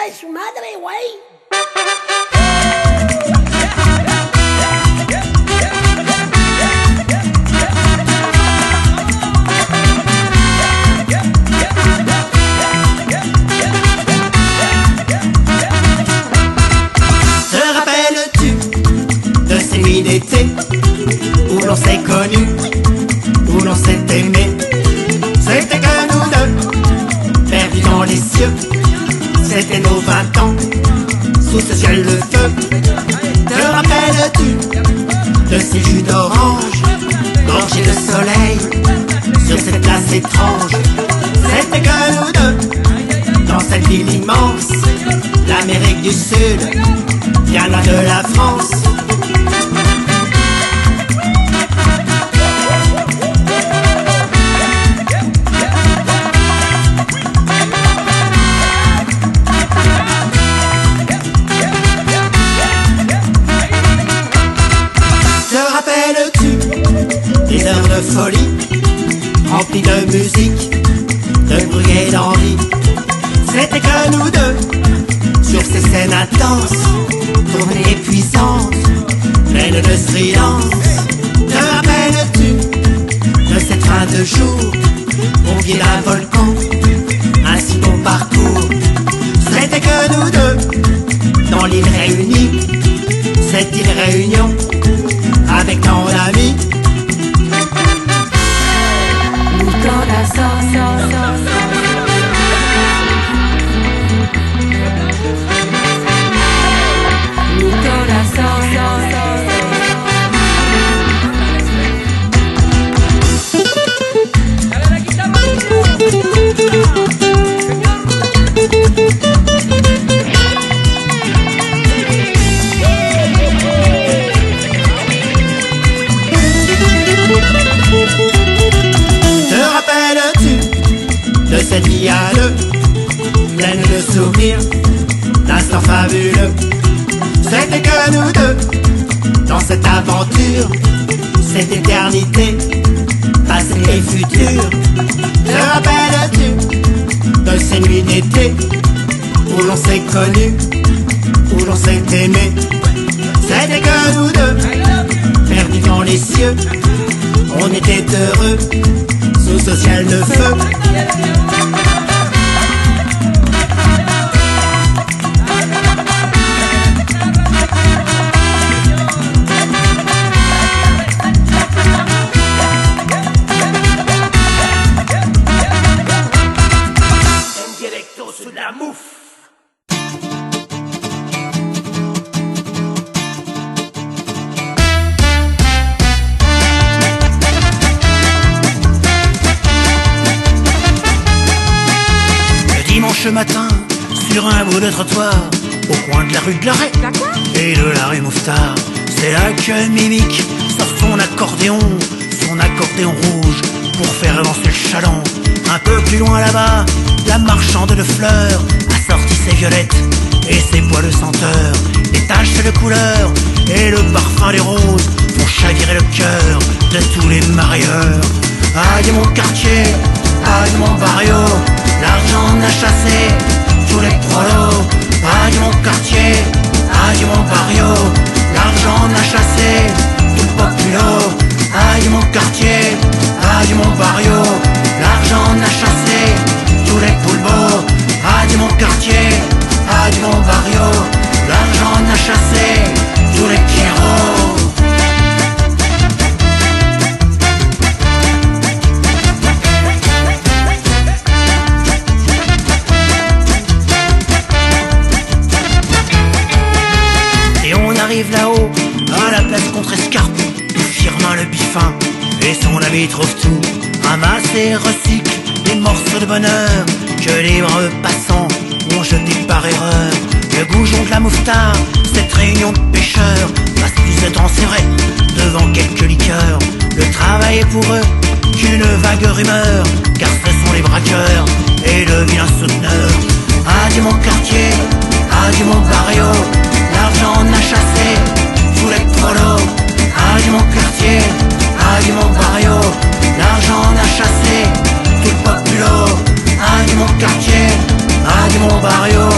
de su madre, güey. Te rappelles-tu de ces nuits d'été où l'on s'est connus, où l'on s'est aimé? C'était que nous deux, perdus dans les cieux. C'était nos 20 ans, sous ce ciel de feu. Te rappelles-tu de ces jus d'orange, gorgés de soleil, sur cette place étrange? C'était que nous deux, dans cette ville immense, l'Amérique du Sud, bien loin de la France. Te rappelles-tu des heures de folie, remplies de musique, de bruit et d'envie? C'était que nous deux, sur ces scènes intenses, tournées épuisantes, pleines de silence. Te rappelles-tu de cette fin de jour, au pied d'un volcan, un si beau parcours? C'était que nous deux, dans l'île réunie, cette île Réunion, avec tant d'amis. De cette vie à deux, pleine de sourires, d'instants fabuleux. C'était que nous deux, dans cette aventure, cette éternité, passé et futur. Te rappelles-tu de ces nuits d'été, où l'on s'est connus, où l'on s'est aimé? C'était que nous deux, perdus dans les cieux, on était heureux, sous ce ciel de feu. Directo sur la mouffe. Dimanche matin, sur un bout de trottoir, au coin de la rue de l'Arrêt et de la rue Mouffetard, c'est là que Mimique sort son accordéon rouge, pour faire avancer le chaland. Un peu plus loin là-bas, la marchande de fleurs a sorti ses violettes et ses pois de senteur. Les taches de couleur et le parfum des roses font chavirer le cœur de tous les marieurs. Aïe mon quartier, aïe mon barrio, l'argent n'a chassé tous les prolos. Aïe mon quartier, aïe mon barrio, l'argent n'a chassé tout le populo. Aïe mon quartier, aïe mon barrio, l'argent n'a chassé tous les poulbeaux. Aïe mon quartier, aïe mon barrio, l'argent n'a chassé tous les pierrots. Arrive là-haut, à la place Contrescarpe, où Firmin le Biffin et son ami trouvent tout. Ramasse et recycle des morceaux de bonheur que les braves passants ont jetés par erreur. Le goujon de la Mouffetard, cette réunion de pêcheurs, passe plus de temps, c'est vrai, devant quelques liqueurs. Le travail est pour eux qu'une vague rumeur, car ce sont les braqueurs et le vilain souteneur. Adieu mon quartier, adieu mon barrio, l'argent n'a chassé tous les prolos. Adieu mon quartier, adieu mon barrio, l'argent n'a chassé tout le populo. Adieu mon quartier, adieu mon barrio,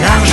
l'argent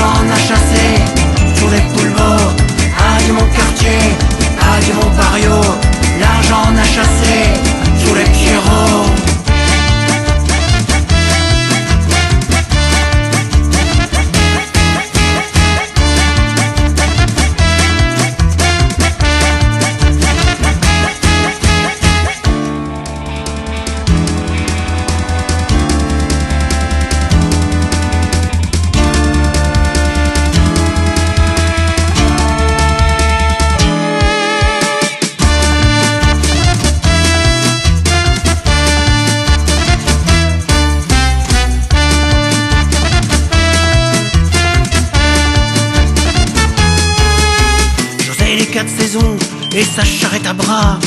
et sa charrette à bras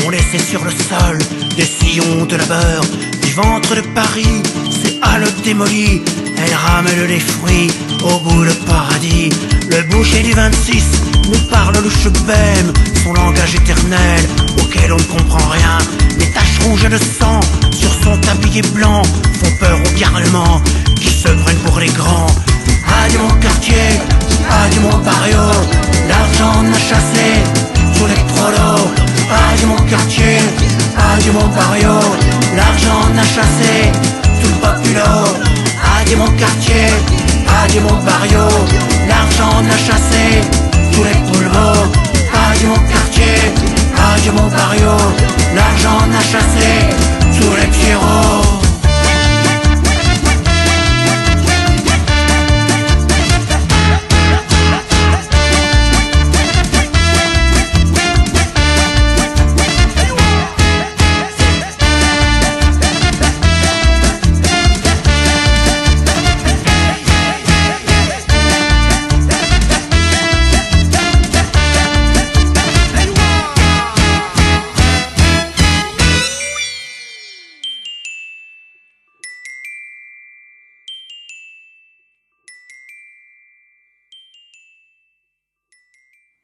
ont laissé sur le sol des sillons de labeur. Du ventre de Paris, ses halles démolies, elle ramène les fruits au bout de paradis. Le boucher du 26 nous parle louche bème, son langage éternel auquel on ne comprend rien. Les taches rouges de sang sur son tablier blanc font peur au garnement qui se prennent pour les grands. Adieu mon quartier, adieu mon barrio, l'argent n'a chassé tous les prolos. Adieu mon quartier, adieu mon barrio, l'argent n'a chassé tout le populo. Adieu mon quartier, adieu mon barrio, l'argent n'a chassé tous les polvos. Adieu mon quartier, adieu mon barrio, l'argent n'a chassé tous les pierrots.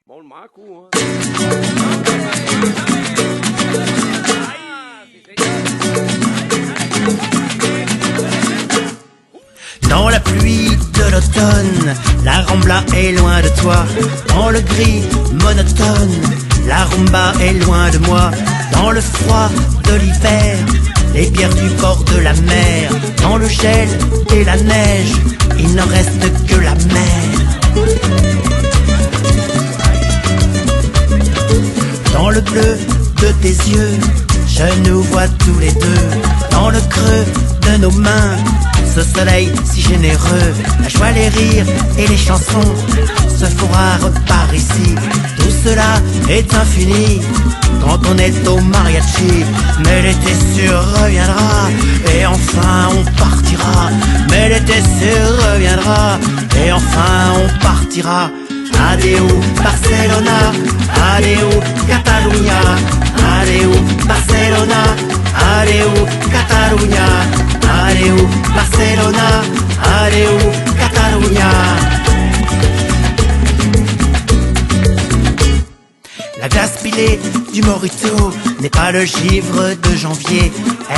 Bon, le Marco, hein. Dans la pluie de l'automne, la Rambla est loin de toi. Dans le gris monotone, la rumba est loin de moi. Dans le froid de l'hiver, les bières du bord de la mer. Dans le gel et la neige, il n'en reste que la mer. Dans le bleu de tes yeux, je nous vois tous les deux. Dans le creux de nos mains, ce soleil si généreux, la joie, les rires et les chansons se font rares par ici. Tout cela est infini quand on est au mariachi. Mais l'été sûr reviendra et enfin on partira. Mais l'été sûr reviendra et enfin on partira. Adeu Barcelona, adeu Catalunya, adeu Barcelona, adeu Catalunya, adeu Barcelona, adeu Catalunya. La glace pilée du Morito n'est pas le givre de janvier.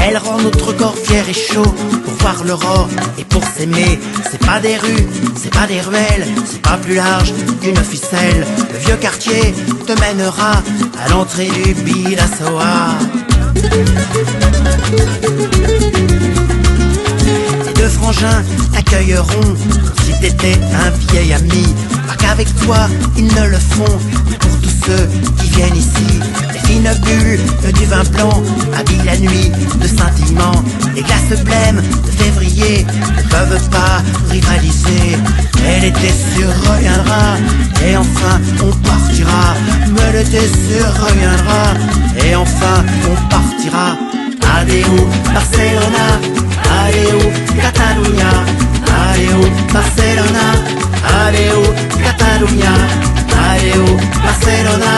Elle rend notre corps fier et chaud pour voir l'aurore et pour s'aimer. C'est pas des rues, c'est pas des ruelles, c'est pas plus large qu'une ficelle. Le vieux quartier te mènera à l'entrée du Bidasoa. Les deux frangins t'accueilleront comme si t'étais un vieil ami. Pas qu'avec toi ils ne le font, mais pour tous ceux qui viennent ici. Les fines bulles du vin blanc habillent la nuit de scintillement. Les glaces blêmes de février ne peuvent pas rivaliser. Mais l'été sûr reviendra et enfin on partira. Mais l'été sûr reviendra et enfin on partira. Adeu Barcelona, adeu Catalunya, adeu Barcelona, adeu Catalunya, adeu Barcelona,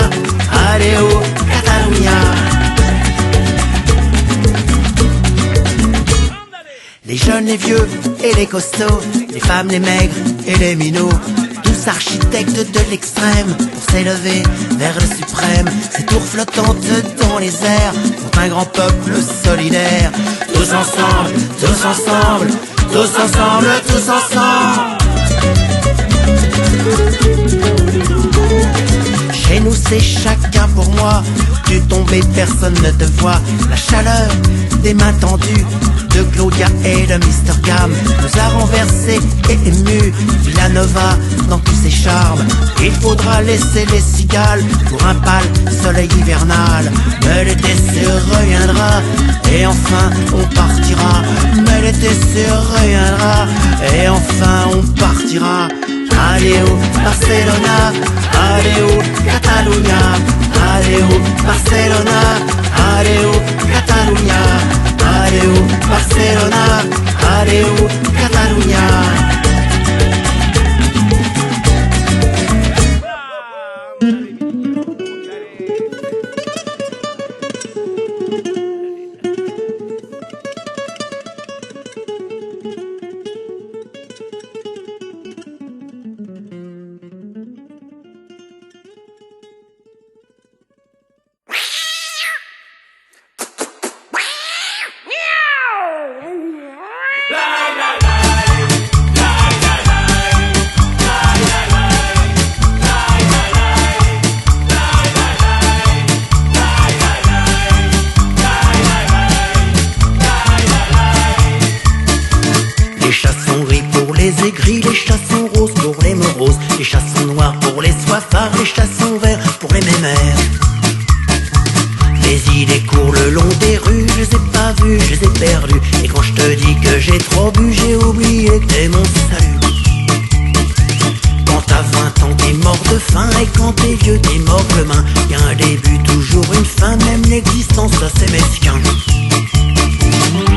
adeu Catalunya. Les jeunes, les vieux et les costauds, les femmes, les maigres et les minots, tous architectes de l'extrême pour s'élever vers le suprême. Ces tours flottantes dans les airs font un grand peuple solidaire. Tous ensemble, tous ensemble, tous ensemble, tous ensemble. Chez nous c'est chacun pour moi. Tu tombes et personne ne te voit. La chaleur des mains tendues de Claudia et de Mr. Gam nous a renversés et émus. Villanova dans tous ses charmes. Il faudra laisser les cigales pour un pâle soleil hivernal. Mais l'été se reviendra et enfin on partira. Mais l'été se reviendra et enfin on partira. Adeu Barcelona, adeu Catalunya, adeu Barcelona, adeu Catalunya, adeu Barcelona, adeu Catalunya. chassons roses pour les moroses, les chassons noirs pour les soifards, les chassons verts pour les mémères. Les idées courent le long des rues, je les ai pas vues, je les ai perdues. Et quand je te dis que j'ai trop bu, j'ai oublié que t'es mon salut. Quand t'as 20 ans, t'es mort de faim, et quand t'es vieux, t'es mort demain. Y'a un début, toujours une fin, même l'existence, ça c'est mesquin.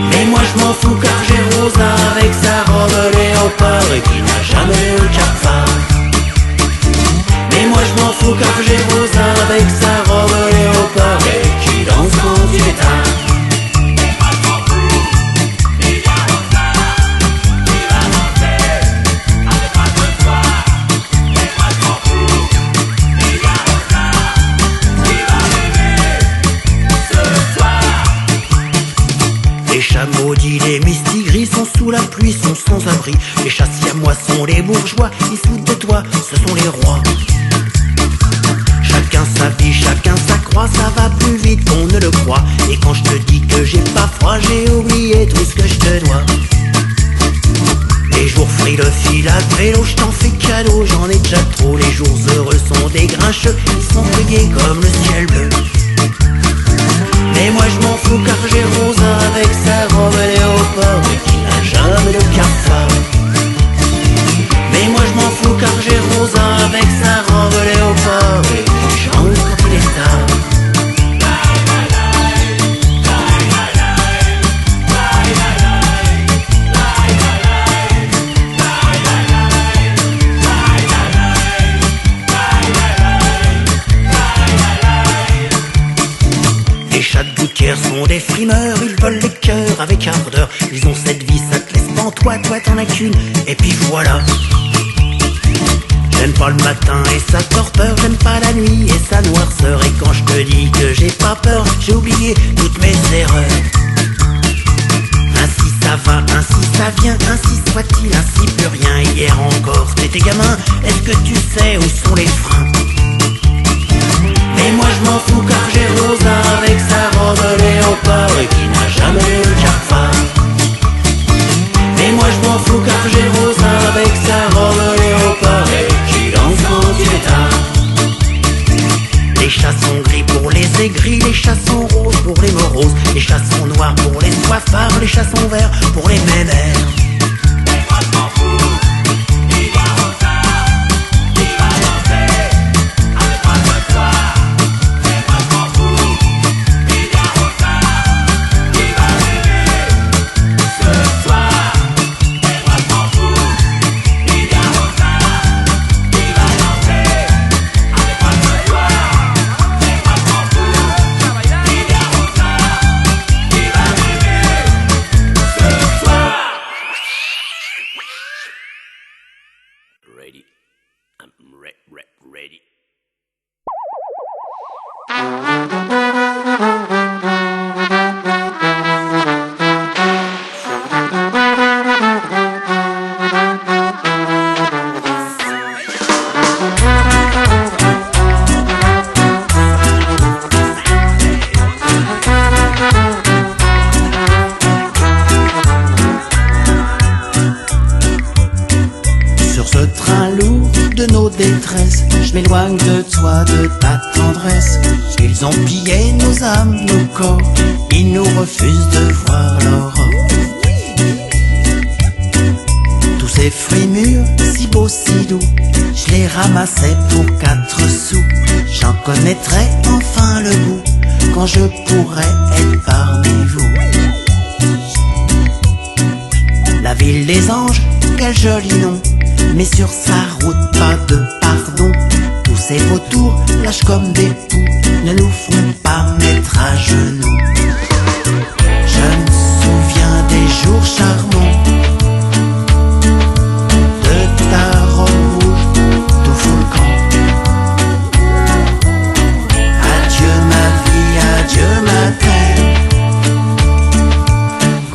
Mais moi je m'en fous car j'ai Rosa avec sa robe léopard et qui n'a jamais eu le cafard. Mais moi je m'en fous car j'ai Rosa avec sa robe léopard et qui danse quand il est tard. Les chats maudits, les mistigris sont sous la pluie, sont sans abri. Les chats siamois sont les bourgeois, ils se foutent de toi, ce sont les rois. Chacun sa vie, chacun sa croix, ça va plus vite qu'on ne le croit. Et quand je te dis que j'ai pas froid, j'ai oublié tout ce que je te dois. Les jours frileux filent à vélo, je t'en fais cadeau, j'en ai déjà trop. Les jours heureux sont des grincheux, ils sont feuillés comme le ciel bleu. Mais moi je m'en fous car j'ai Rosa avec sa robe léopard et qui n'a jamais le cafard. Mais moi je m'en fous car j'ai Rosa avec sa robe léopard et qui chante quand il est tard. Les chats de gouttière sont des frimeurs, ils veulent les cœurs avec ardeur. Ils ont cette vie, ça te laisse pantois, toi t'en as qu'une, et puis voilà. J'aime pas le matin et sa torpeur, j'aime pas la nuit et sa noirceur. Et quand je te dis que j'ai pas peur, j'ai oublié toutes mes erreurs. Ainsi ça va, ainsi ça vient, ainsi soit-il, ainsi plus rien. Hier encore, t'étais gamin, est-ce que tu sais où sont les freins? Mais moi je m'en fous car j'ai Rosa avec sa robe léopard et qui n'a jamais eu le cafard. Mais moi je m'en fous car j'ai Rosa avec sa robe léopard et qui danse quand il est tard. Les chats sont gris pour les aigris, les chats sont roses pour les moroses, les chats sont noirs pour les soifards, les chats sont verts pour les mémères. Mais moi je m'en fous, il va Rosa, il va danser avec moi ce soir. Ready. I'm ready. Sur ce train lourd de nos détresses, je m'éloigne de toi, de ta tendresse. Ils ont pillé nos âmes, nos corps, ils nous refusent de voir l'aurore. Tous ces fruits mûrs, si beaux, si doux, je les ramassais pour 4 sous. J'en connaîtrai enfin le goût, quand je pourrai être parmi vous. La ville des anges, quel joli nom, mais sur sa route pas de pardon. Tous ces vautours, lâches comme des poux, ne nous font pas mettre à genoux. Je me souviens des jours charmants, de ta robe rouge, tout fout le camp. Adieu ma vie, adieu ma terre.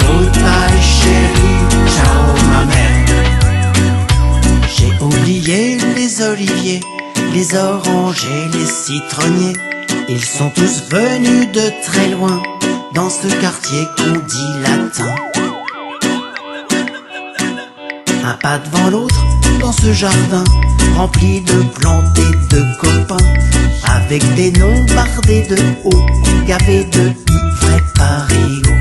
Goodbye chérie, ciao ma mère. J'ai oublié les oliviers, les oranges et les citronniers. Ils sont tous venus de très loin, dans ce quartier qu'on dit latin. Un pas devant l'autre, dans ce jardin rempli de plantes et de copains, avec des noms bardés de haut, gavés de vrai parigo.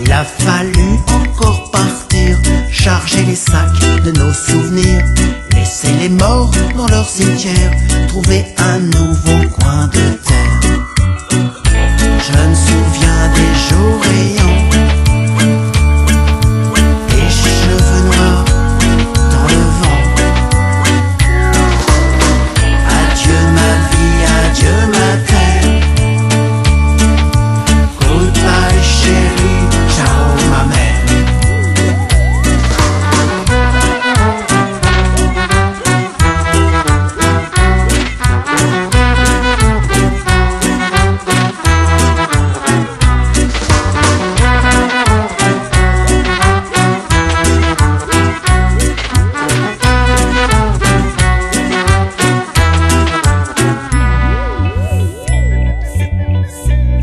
Il a fallu encore partir, charger les sacs de nos souvenirs, laisser les morts dans leur cimetière, trouver un nouveau coin de terre. Je me souviens des jours rayants, des cheveux noirs dans le vent. Adieu ma vie, adieu ma terre. Goodbye chérie, ciao ma mère.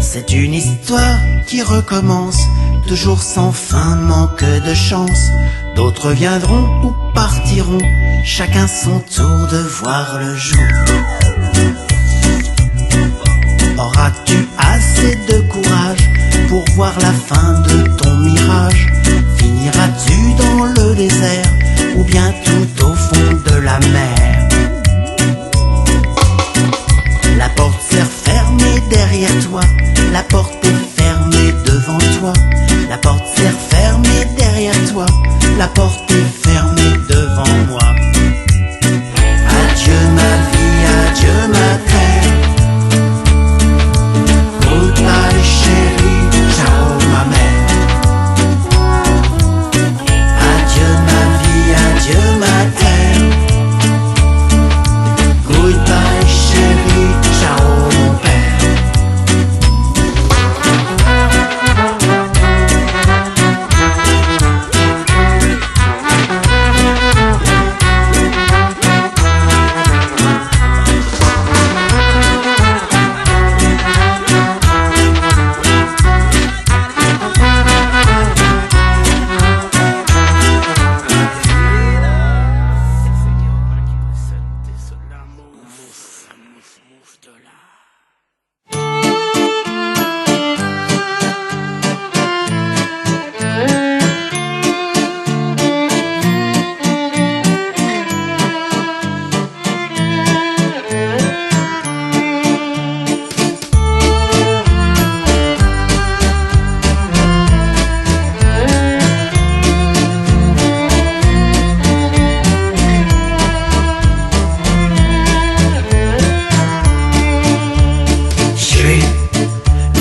C'est une histoire qui recommence, toujours sans fin, manque de chance. D'autres viendront ou partiront, chacun son tour de voir le jour. Auras-tu assez de courage pour voir la fin de ton mirage? Finiras-tu dans le désert ou bien tout au fond de la mer? La porte s'est fermée derrière toi, la porte est fermée devant toi. La porte s'est fermée derrière toi, la porte est fermée devant moi. Adieu ma vie, adieu ma terre. Goodbye chérie, ciao ma mère. Adieu ma vie, adieu ma terre. Goodbye chérie, ciao mon père.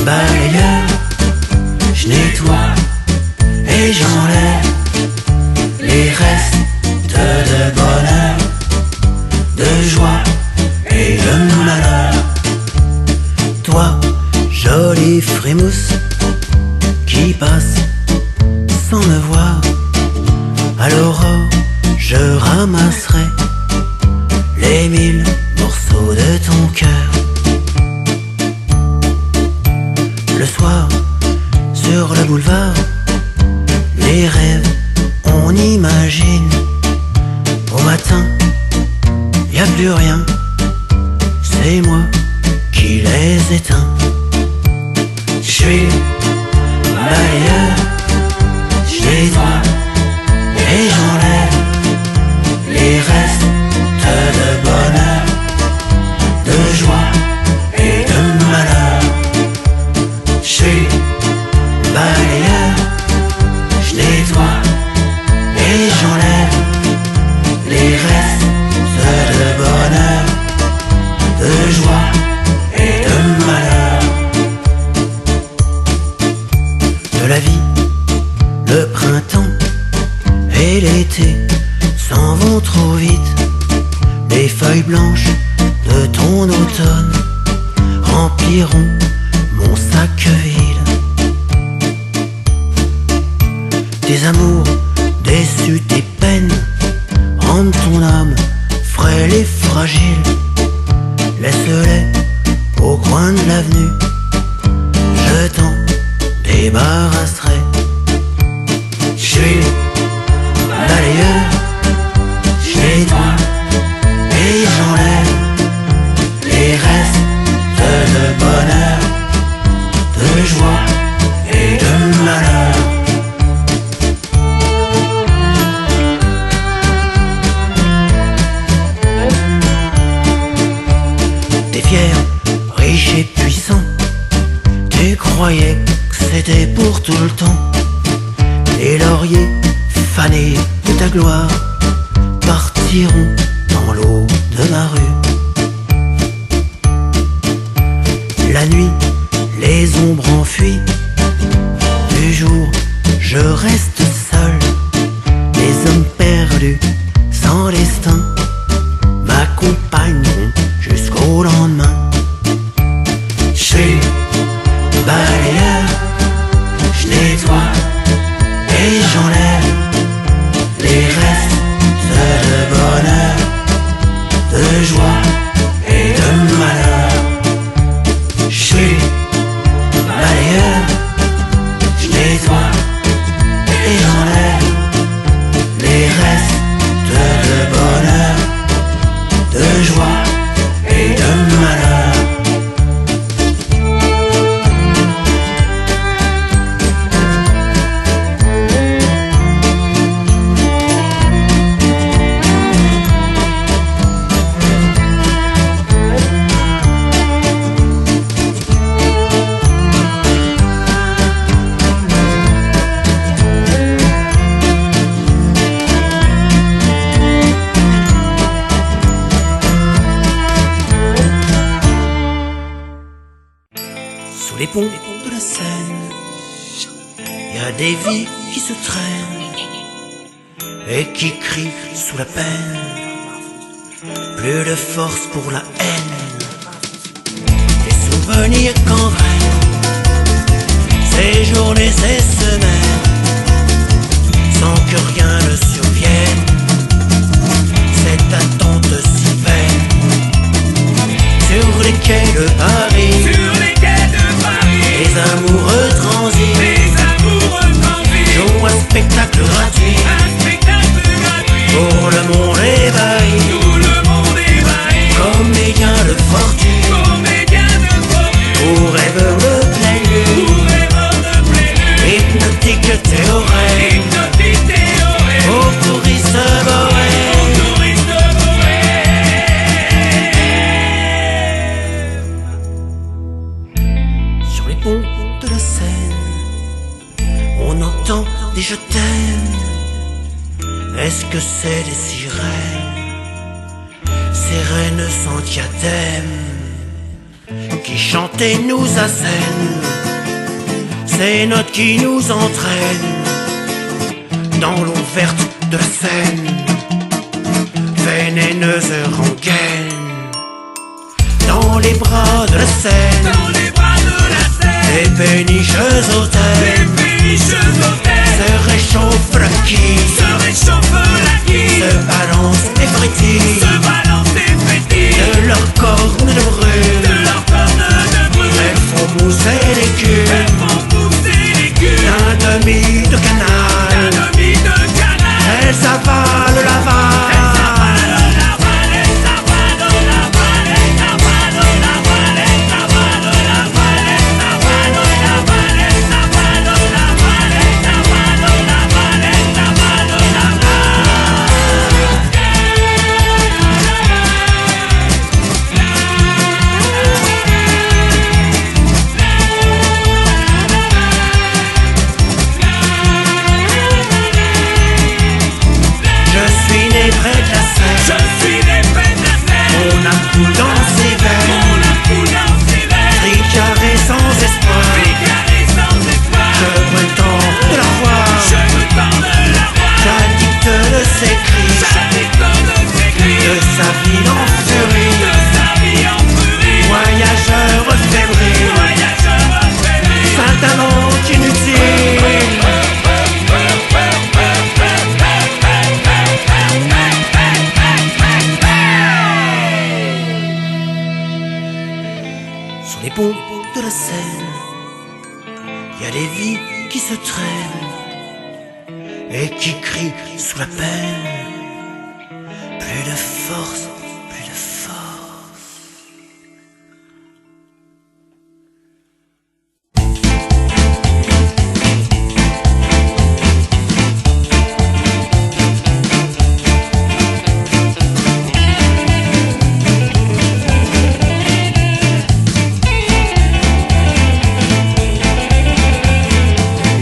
Balayeur, je nettoie et j'enlève les restes de bonheur, de joie et de malheur. Toi, jolie frimousse qui passe sans me voir, à l'aurore je ramasserai les 1000 morceaux de ton cœur. Le soir, sur le boulevard, les rêves, on imagine. Au matin, y a plus rien, c'est moi qui les éteins. Je suis balayeur, je nettoie et j'enlève les restes de bonheur, de joie et de malheur. Je suis balayeur, je nettoie et j'enlève les restes de bonheur, de joie et de malheur. De la vie, le printemps et l'été s'en vont trop vite. Les feuilles blanches de ton automne rempliront mon sac vide. Tes amours déçus, tes peines rendent ton âme frêle et fragile. Laisse-les au coin de l'avenue, je t'en débarrasserai. Je suis de ta gloire partiront dans l'eau de ma rue. La nuit, les ombres enfuient. Du jour, je reste seul. Les hommes perdus, sans destin, m'accompagneront jusqu'au lendemain. Je suis balayeur, je nettoie et j'enlève les restes de bonheur, de joie et de malheur. Je suis balayeur, je nettoie et j'enlève les restes de bonheur, de joie et de malheur. Sous les ponts de la Seine, y a des vies qui se traînent et qui crient sous la peine. Plus de force pour la haine. Des souvenirs qu'en rêve, ces journées, ces semaines, sans que rien ne survienne. Cette attente si vaine sur les quais de Paris. Les amoureux transis, jouent un spectacle gratuit, pour le monde ébahi, comédien de fortune, pour rêveur de pleine lune, hypnotique théorème, aux touristes bohèmes. Sur les ponts de la Seine, on entend des je t'aime. Est-ce que c'est des sirènes, ces reines sans diadème, qui chantent et nous assènent, ces notes qui nous entraînent dans l'eau verte de la Seine, vénéneuse rengaine, dans les bras de la Seine, des péniches hautaines, se réchauffe la quille, se balance et frétille, de leur corne de brûle, elles font mousser l'écume d'un demi de canal, elles avalent la vague. Sur les ponts de la Seine, y a des vies qui se traînent et qui crient sous la peine. Plus de force, plus de force.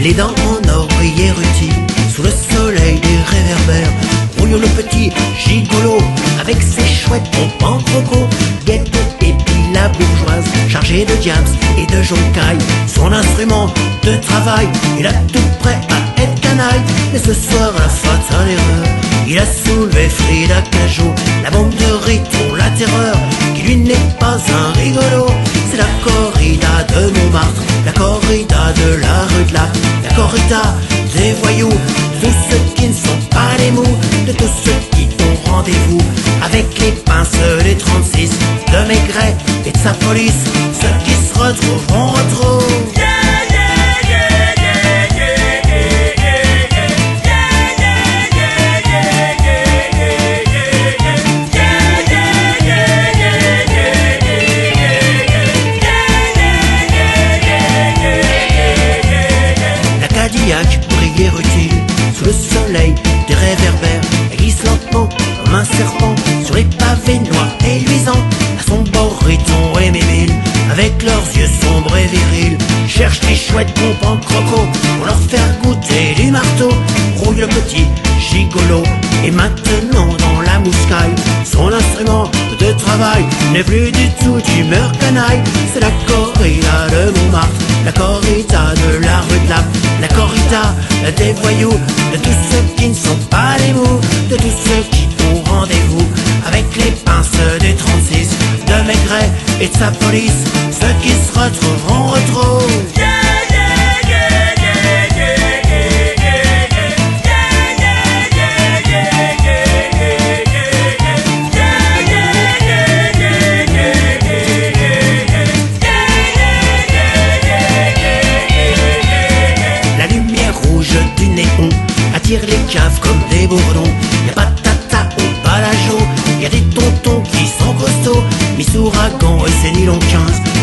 Les dents en or brillaient rôties sous le soleil des réverbères. Rouille le petit gigolo, avec ses chouettes pompes en croco. Guette et puis la bourgeoise, chargée de diams et de joncailles. Son instrument de travail, il a tout prêt à être canaille. Mais ce soir, la fatale erreur, il a soulevé Frida Cajot, la bombe de Riton, la terreur, qui lui n'est pas un rigolo. C'est la corrida de Montmartre, la corrida de la rue de la corrida des voyous, de tous ceux qui ne sont pas les mous, de tous ceux qui ont rendez-vous avec les pinces des 36, de Maigret et de sa police, ceux qui se retrouveront retrouvent. Briller utile sous le soleil des réverbères. Elle glisse lentement comme un serpent sur les pavés noirs et luisants. À son bord, Riton et Mébile, avec leurs yeux sombres et virils, cherchent les chouettes pompes en croco pour leur faire goûter du marteau. Rouille le petit gigolo et maintenant dans la mouscaille, son instrument de travail n'est plus du tout d'humeur canaille. C'est la corrida de Montmartre, la corrida de la rue de la corrida des voyous, de tous ceux qui ne sont pas les mous, de tous ceux qui ont rendez-vous avec les pinces des 36, de Maigret et de sa police, ceux qui se retrouveront retrouvent. Attire les caves comme des bourdons. Y'a pas de tata au balajo, y'a des tontons qui sont costauds. Miss Ouragan et ses nylons 15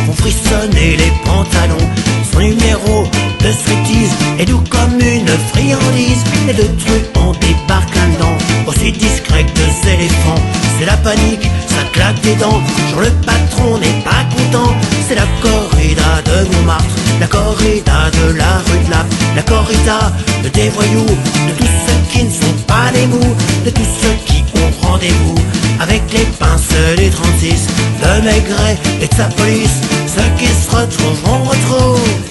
font frissonner les pantalons. Son numéro de striptease est doux comme une friandise. Les deux truands débarquent là-dedans, aussi discret que deux éléphants. C'est la panique, ça claque des dents, genre le patron n'est pas content. C'est la corrida de Montmartre, la corrida de la rue de la corrida des voyous, de tous ceux qui ne sont pas des mous, de tous ceux qui ont rendez-vous avec les pinces des 36, de Maigret et de sa police, ceux qui se retrouveront retrouvent.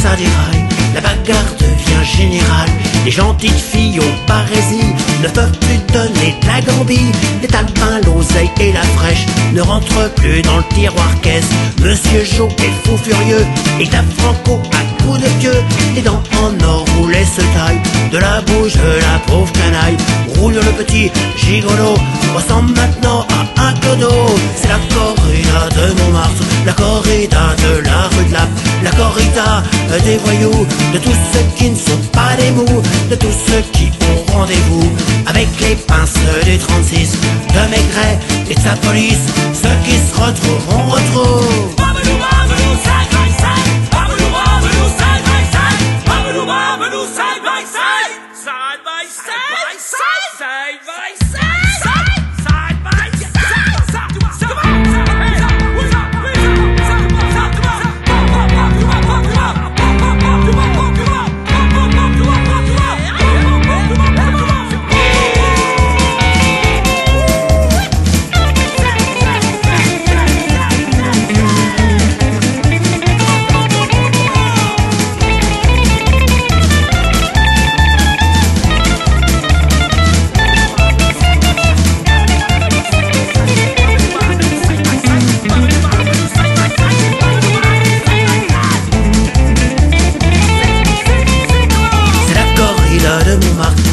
Ça déraille, la bagarre devient générale. Les gentilles filles aux parésies ne peuvent plus donner de la gambie. Les talpins, l'oseille et la fraîche ne rentrent plus dans le tiroir caisse. Monsieur Jo est fou furieux et tape Franco à coups de pieux. Les dents en or roulées se taillent de la bouche de la pauvre canaille. Rouille le petit gigolo ressemble maintenant à un clodo. C'est la corrida de Montmartre, la corrida de la rue de la corrida des voyous, de tous ceux qui ne sont pas des mous, de tous ceux qui ont rendez-vous avec les pinces des 36, de Maigret et de sa police, ceux qui se retrouveront retrouvent.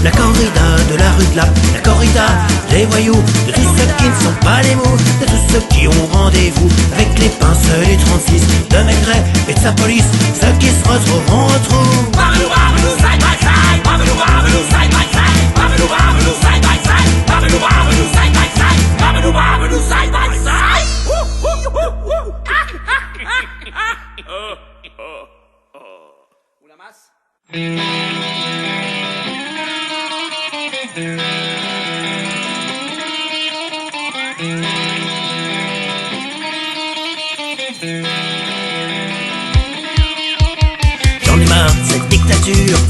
La corrida de la rue de la corrida des voyous, de tous ceux qui ne sont pas les mots, de tous ceux qui ont rendez-vous avec les pinces des 36, de Maigret et de sa police, ceux qui se retrouveront retrouvent. Side by side, side by side, side by side, side by side. Ou la masse.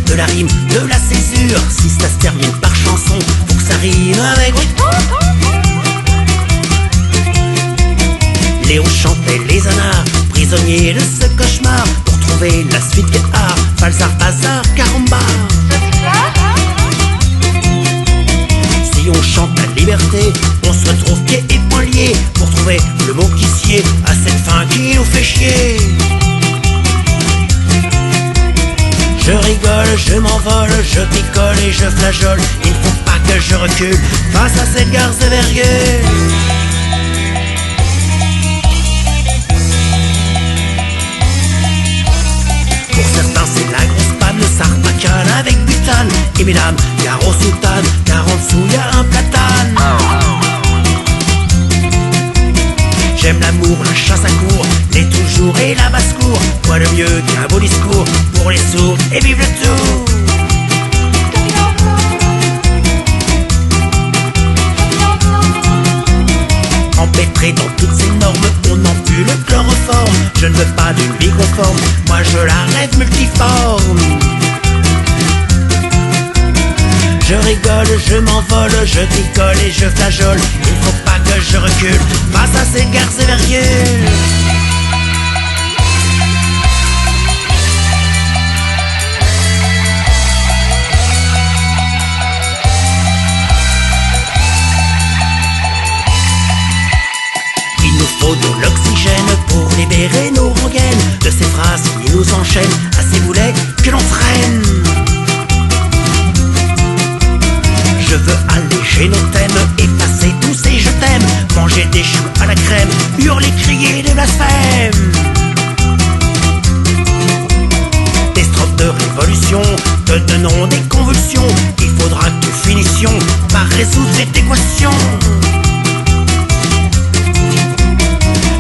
de la rime, de la césure. Si ça se termine par chanson, faut que ça rime avec oui. Léon chantait les anards, prisonnier de ce cauchemar, pour trouver la suite des arts. Balzar, bazar, caramba. Si on chante la liberté, on se retrouve pieds et poings liés, pour trouver le mot qui sied à cette fin qui nous fait chier. Je rigole, je m'envole, je picole et je flageole. Il ne faut pas que je recule face à cette garce de virgule. Pour certains c'est la grosse panne, le sarbacane avec butane. Et mesdames, gare aux soutanes, car en dessous y'a un platane. J'aime l'amour, la chasse à court, les toujours et la basse-cour. Quoi de mieux qu'un beau discours pour les sourds et vive le tour. Empêtré dans toutes ces normes, on n'empule le chloroforme. Je ne veux pas d'une vie conforme, moi je la rêve multiforme. Je rigole, je m'envole, je picole et je flageole. Il ne faut pas que je recule face à ces garces et virgules. Il nous faut de l'oxygène pour libérer nos rengaines de ces phrases qui nous enchaînent à ces boulets que l'on traîne. Je veux alléger nos thèmes, effacer tous ces je t'aime, manger des choux à la crème, hurler, crier des blasphèmes. Des strophes de révolution te donneront des convulsions. Il faudra que nous finissions par résoudre cette équation.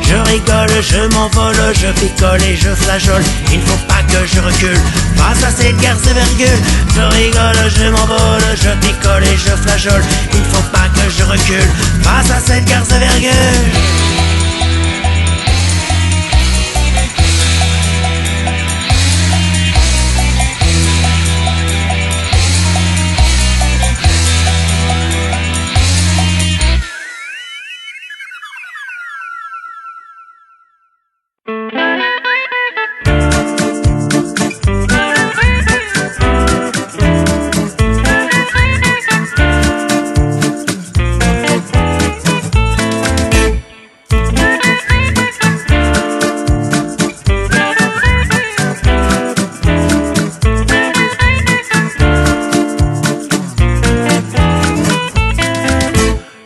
Je rigole, je m'envole, je picole et je flageole. Il ne faut pas que je recule face à cette garce de virgule. Je rigole, je m'envole, je picole et je flageole. Il ne faut pas que je recule face à cette garce de virgule.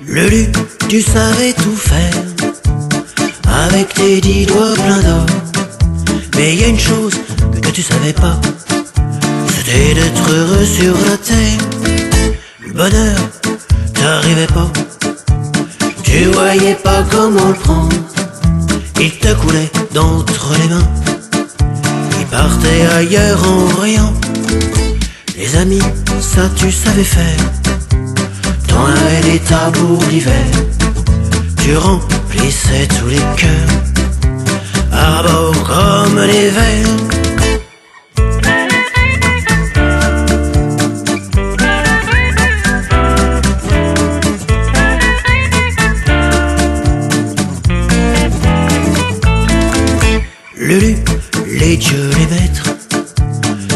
Lulu, tu savais tout faire avec tes 10 doigts pleins d'or. Mais y a une chose que tu savais pas, c'était d'être heureux sur la terre. Le bonheur t'arrivait pas, tu voyais pas comment le prendre. Il te coulait d'entre les mains, il partait ailleurs en riant. Les amis, ça tu savais faire, t'en avais des tas pour l'hiver. Tu remplissais tous les cœurs à bord comme les vers. Lulu, les dieux, les maîtres,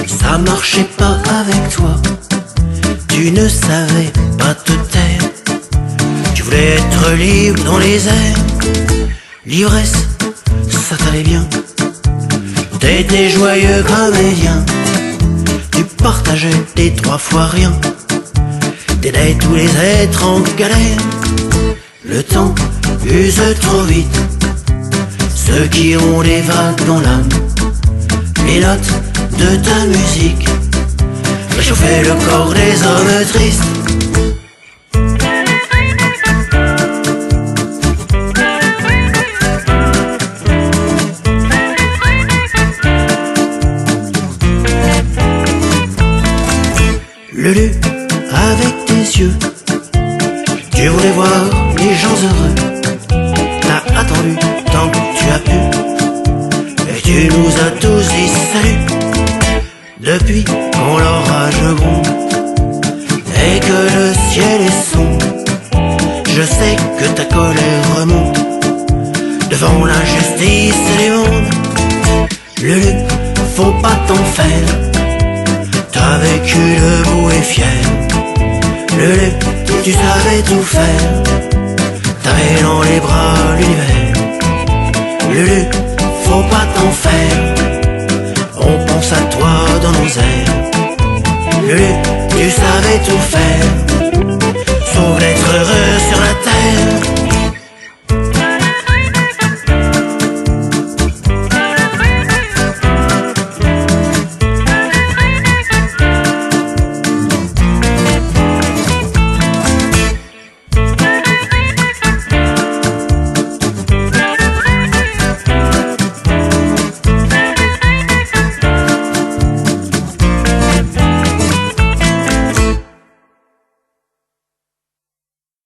ça marchait pas avec toi. Tu ne savais pas te taire, tu voulais être libre dans les airs. L'ivresse, ça t'allait bien, t'étais joyeux comédien. Tu partageais des 3 fois rien, t'aidais tous les êtres en galère. Le temps use trop vite ceux qui ont les vagues dans l'âme. Les notes de ta musique réchauffaient le corps des hommes tristes. Lulu, avec tes yeux, tu voulais voir les gens heureux. T'as attendu tant que tu as pu, et tu nous as tous dit salut. Depuis quand l'orage gronde et que le ciel est sombre, je sais que ta colère remonte devant l'injustice des mondes. Lulu, faut pas t'en faire, t'as vécu debout et fier. Lulu, tu savais tout faire, t'avais dans les bras l'univers. Lulu, faut pas t'en faire, on pense à toi dans nos airs. Lulu, tu savais tout faire, sauf d'être heureux sur la terre.